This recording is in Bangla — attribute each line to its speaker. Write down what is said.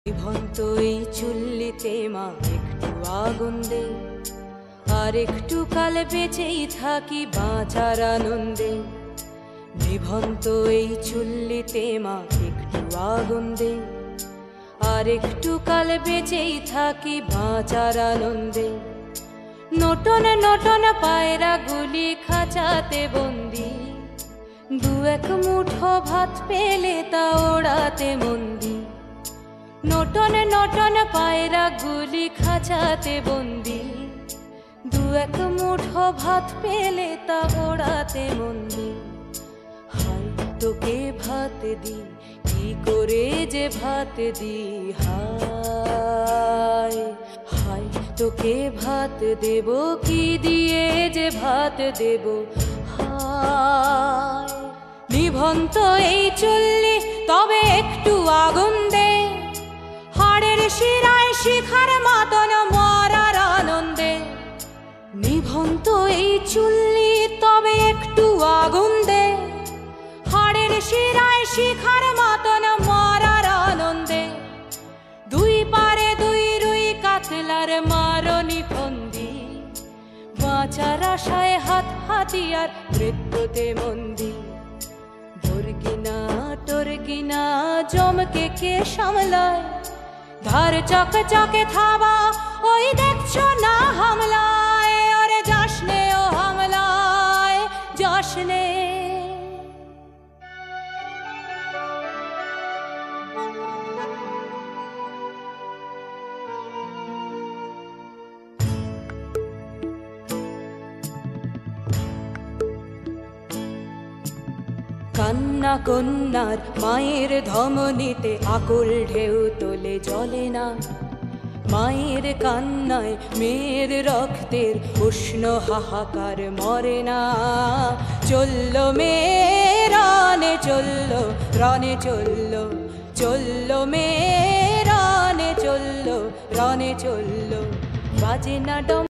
Speaker 1: নিভন্ত এই চুল্লিতে মা একটু আগুন দে, আর একটু কাল বেঁচেই থাকি বাঁচার আনন্দে। নিভন্ত এই চুল্লিতে মা একটু আগুন দে, আর একটু কাল বেঁচেই থাকি বাঁচার আনন্দে। নটন নটন পায়রা গুলি খাঁচাতে বন্দি, দু এক মুঠো ভাত পেলে তা ওড়াতে মন্দি। নটন নটন পায়রা গুলি খাঁচাতে বন্দি, দু এক মুঠো ভাত পেলে তা ওড়াতে মন্দি। হায় তোকে ভাত দি, কি করে যে ভাত দি, হায় হায় তোকে ভাত দেব, কি দিয়ে যে ভাত দেব, হায়। নিভন্ত এই চুল্লি তবে একটু আগুন দে, হাড়ের শিরায় শিখার মাতন মরার আনন্দে। নিভন্ত এই চুল্লি তবে একটু আগুন দে, হাড়ের শিরায় শিখার মাতন মরার আনন্দে। দুই পারে দুই রুই কাতলার মারনি ফন্দি, বাঁচার আশায় হাত হাতিয়ার মৃত্যুতে মন্দি। ধরকিনা টরকিনা জমকে কে সামলায়, ধার চক চকে থাবা ওই দেখছো না হামলায়। ওরে যাসনে ও হামলায় যাসনে। কান্না কন্যার মায়ের ধমনীতে আকুল ঢেউ তোলে জলে না, মায়ের কান্নায় মেয়ের রক্তের উষ্ণ হাহাকার মরে না। চললো মেয়ে রানে চললো, রানে চললো, চললো মেয়ে রানে চললো, রানে চললো, বাজে না ডম।